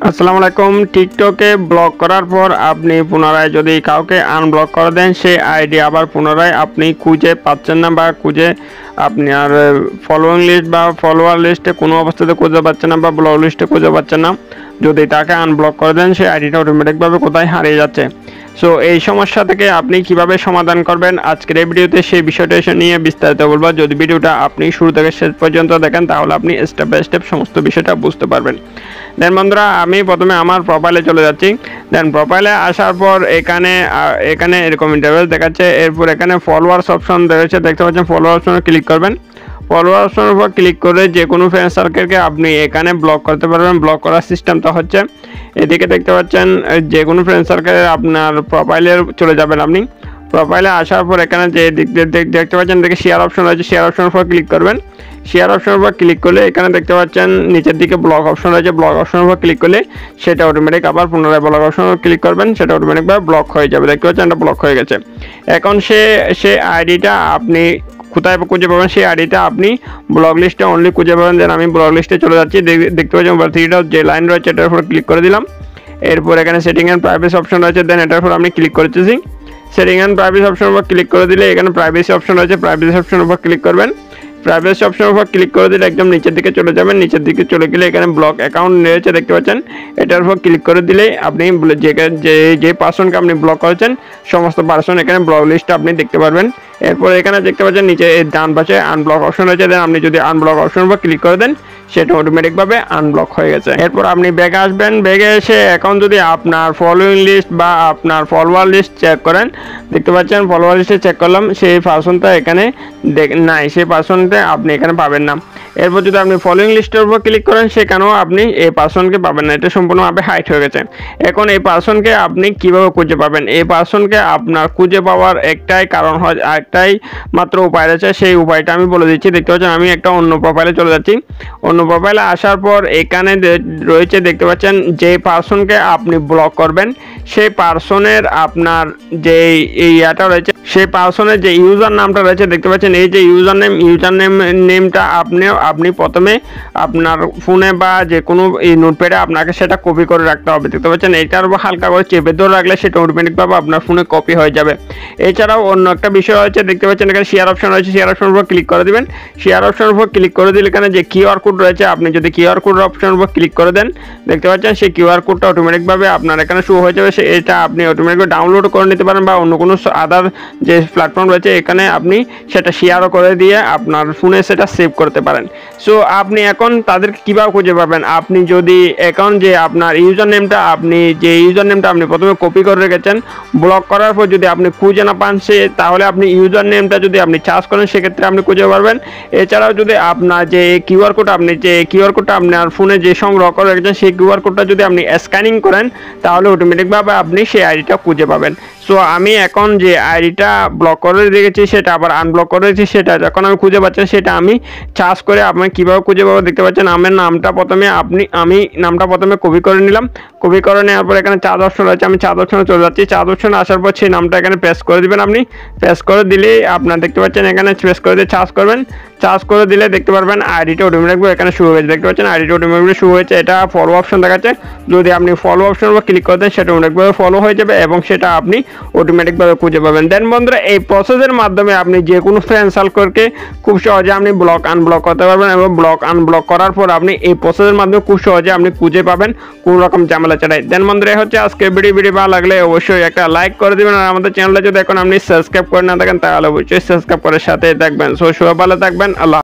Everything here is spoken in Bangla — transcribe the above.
আসসালামু আলাইকুম। টিকটকে ব্লক করার পর আপনি পুনরায় যদি কাউকে আনব্লক করে দেন, সেই আইডি আবার পুনরায় আপনি খুঁজে পাচ্ছেন না বা খুঁজে আপনার ফলোয়িং লিস্ট বা ফলোয়ার লিস্টে কোনো অবস্থাতে খুঁজে পাচ্ছেন না বা ব্লক লিস্টে খুঁজে পাচ্ছেন না। যদি তাকে আনব্লক করে দেন, সেই আইডিটা অটোমেটিকভাবে কোথায় হারিয়ে যাচ্ছে। সো এই সমস্যা থেকে আপনি কিভাবে সমাধান করবেন, আজকের এই ভিডিওতে সেই বিষয়টা নিয়ে বিস্তারিত বলবো। যদি ভিডিওটা আপনি শুরু থেকে শেষ পর্যন্ত দেখেন, তাহলে আপনি স্টেপ বাই স্টেপ সমস্ত বিষয়টা বুঝতে পারবেন। দেন বন্ধুরা, আমি প্রথমে আমার প্রোফাইলে চলে যাচ্ছি। দেন প্রোফাইলে আসার পর এখানে এরকম ইন্টারফেস দেখাচ্ছে। এরপর এখানে ফলোয়ার্স অপশন রয়েছে, দেখতে পাচ্ছেন। ফলোয়ার অপশনে ক্লিক করবেন। ফলোয়ার অপশনের উপর ক্লিক করে যে কোনো ফ্রেন্ড সার্কেলকে আপনি এখানে ব্লক করতে পারবেন। ব্লক করার সিস্টেমটা হচ্ছে এদিকে দেখতে পাচ্ছেন, যে কোনো ফ্রেন্ড সার্কেলের আপনার প্রোফাইলে চলে যাবেন। আপনি প্রোফাইলে আসার পর এখানে যে দেখতে পাচ্ছেন, দেখে শেয়ার অপশন রয়েছে, শেয়ার অপশনের উপর ক্লিক করবেন। শেয়ার অপশনের উপর ক্লিক করলে এখানে দেখতে পাচ্ছেন নিচের দিকে ব্লক অপশন রয়েছে। ব্লক অপশনের উপর ক্লিক করলে সেটা অটোমেটিক আবার পুনরায় ব্লক অপশনের উপর ক্লিক করবেন, সেটা অটোমেটিকভাবে ব্লক হয়ে যাবে। দেখতে পাচ্ছেন এটা ব্লক হয়ে গেছে। এখন সে আইডিটা আপনি কোথায় খুঁজে পাবেন, সেই আইডিটা আপনি ব্লক লিস্টে অনলি খুঁজে পাবেন। দেন আমি ব্লক লিস্টে চলে যাচ্ছি। দেখতে পাচ্ছেন থ্রিটা যে লাইন রয়েছে, এটার উপর ক্লিক করে দিলাম। এরপর এখানে সেটিং অ্যান্ড প্রাইভেসি অপশন রয়েছে। দেন এটার উপর আমি ক্লিক করতেছি। সেটিং অ্যান্ড প্রাইভেসি অপশনের উপর ক্লিক করে দিলে এখানে প্রাইভেসি অপশন রয়েছে, প্রাইভেসি অপশনের উপর ক্লিক করবেন। প্রাইভেসি অপশনের উপর ক্লিক করে দিলে একদম নিচের দিকে চলে যাবেন। নিচের দিকে চলে গেলে এখানে ব্লক অ্যাকাউন্ট রয়েছে, দেখতে পাচ্ছেন। এটার উপর ক্লিক করে দিলেই আপনি যে পার্সনকে আপনি ব্লক করেছেন, সমস্ত পার্সন এখানে ব্লক লিস্টটা আপনি দেখতে পারবেন। এরপর এখানে দেখতে পাচ্ছেন নিচে ডান পাশে আনব্লক অপশন রয়েছে। দেন আপনি যদি আনব্লক অপশনের উপর ক্লিক করে দেন, সেটা অটোমেটিকভাবে আনব্লক হয়ে গেছে। এরপর আপনি ব্যাগে আসবেন। ব্যাগে এসে এখন যদি আপনার ফলোয়িং লিস্ট বা আপনার ফলোয়ার লিস্ট চেক করেন, দেখতে পাচ্ছেন ফলোয়ার লিস্টে চেক করলাম, সেই পার্সনটা এখানে নাই, সেই পার্সনটা আপনি এখানে পাবেন না। এরপর যদি আপনি ফলোয়িং লিস্টের উপর ক্লিক করেন, সেখানেও আপনি এই পার্সনকে পাবেন না, এটা সম্পূর্ণভাবে হাইড হয়ে গেছে। এখন এই পার্সনকে আপনি কিভাবে খুঁজে পাবেন? এই পার্সনকে আপনার খুঁজে পাওয়ার একটাই কারণ হয়, একটাই মাত্র উপায় রয়েছে। সেই উপায়টা আমি বলে দিচ্ছি। দেখতে পাচ্ছেন আমি একটা অন্য প্রোফাইলে চলে যাচ্ছি। অন্য প্রোফাইলে আসার পর এখানে রয়েছে, দেখতে পাচ্ছেন যে পার্সনকে আপনি ব্লক করবেন, সেই পার্সনের আপনার যে ইয়াটা রয়েছে, সেই পার্সনের যে ইউজার নামটা রয়েছে, দেখতে পাচ্ছেন এই যে ইউজার নেমটা আপনি প্রথমে আপনার ফোনে বা যে কোনো এই নোটপ্যাডে আপনাকে সেটা কপি করে রাখতে হবে। দেখতে পাচ্ছেন এইটার উপর হালকা করে চেপে ধরে রাখলে সেটা অটোমেটিকভাবে আপনার ফোনে কপি হয়ে যাবে। এছাড়াও অন্য একটা বিষয় হচ্ছে, দেখতে পাচ্ছেন এখানে শেয়ার অপশন রয়েছে, শেয়ার অপশনের উপর ক্লিক করে দিবেন। শেয়ার অপশনের উপর ক্লিক করে দিলে এখানে যে কিউআর কোড রয়েছে, আপনি যদি কিউআর কোড অপশনের উপর ক্লিক করে দেন, দেখতে পাচ্ছেন সেই কিউআর কোডটা অটোমেটিকভাবে আপনার এখানে শো হয়ে যাবে। এটা আপনি অটোমেটিকভাবে ডাউনলোড করে নিতে পারেন বা অন্য কোনো আদার যে প্ল্যাটফর্ম রয়েছে এখানে আপনি সেটা শেয়ারও করে দিয়ে আপনার ফোনে সেটা সেভ করতে পারেন। সো আপনি এখন তাদেরকে কীভাবে খুঁজে পাবেন? আপনি যদি এখন যে আপনার ইউজার নেমটা আপনি প্রথমে কপি করে রেখেছেন, ব্লক করার পর যদি আপনি খুঁজে না পান তাহলে আপনি ইউজার নেমটা যদি আপনি চার্জ করেন, সেক্ষেত্রে আপনি খুঁজে পারবেন। এছাড়াও যদি আপনার যে কিউআর কোডটা আপনার ফোনে যে সংগ্রহ করে রেখেছেন, সেই কিউআর কোডটা যদি আপনি স্ক্যানিং করেন, তাহলে অটোমেটিকভাবে আপনি সেই আইডিটা খুঁজে পাবেন। সো আমি এখন যে আইডিটা ব্লক করে রেখেছি, সেটা আবার আনব্লক করে রেখেছি, সেটা যখন আমি খুঁজে পাচ্ছি, সেটা আমি চার্জ করে আপনি কীভাবে খুঁজে পাবো, দেখতে পাচ্ছেন আমি নামটা প্রথমে কপি করে নিলাম। কপি করে নেওয়ার পর এখানে চার্জ অপশন রয়েছে, আমি চার্জ অপশনে চলে যাচ্ছি। চার্জ অপশনে আসার পর সেই নামটা এখানে প্রেস করে দিবেন। আপনি প্রেস করে দিলেই আপনার দেখতে পাচ্ছেন এখানে প্রেস করে দিয়ে চার্জ করবেন। চার্জ করে দিলে দেখতে পারবেন আইডিটা অটোমেটিকভাবে এখানে শুরু হয়েছে। দেখতে পাচ্ছেন আইডিটা অটোমেটিকভাবে শুরু হয়েছে। এটা ফলো অপশন দেখাচ্ছে, যদি আপনি ফলো অপশনের উপর ক্লিক করে দেন, সেটা অটোমেটিকভাবে ফলো হয়ে যাবে এবং সেটা আপনি অটোমেটিকভাবে খুঁজে পাবেন। দেন বন্ধুরা, এই প্রসেসের মাধ্যমে আপনি যে কোনো ফ্রেন্ড সার্কেলকে খুব সহজে আপনি ব্লক আনব্লক করতে পারবেন এবং ব্লক আনব্লক করার পর আপনি এই প্রসেসের মাধ্যমে খুব সহজে আপনি খুঁজে পাবেন কোনো রকম ঝামেলা ছাড়াই। দেন বন্ধুরা, হচ্ছে আজকে ভিডিও ভালো লাগলে অবশ্যই একটা লাইক করে দিবেন। আর আমাদের চ্যানেলটা যদি এখন আপনি সাবস্ক্রাইব করে না থাকেন, তাহলে অবশ্যই সাবস্ক্রাইব করে সাথে থাকবেন। সো সবাই ভালো থাকবেন। আল্লাহ।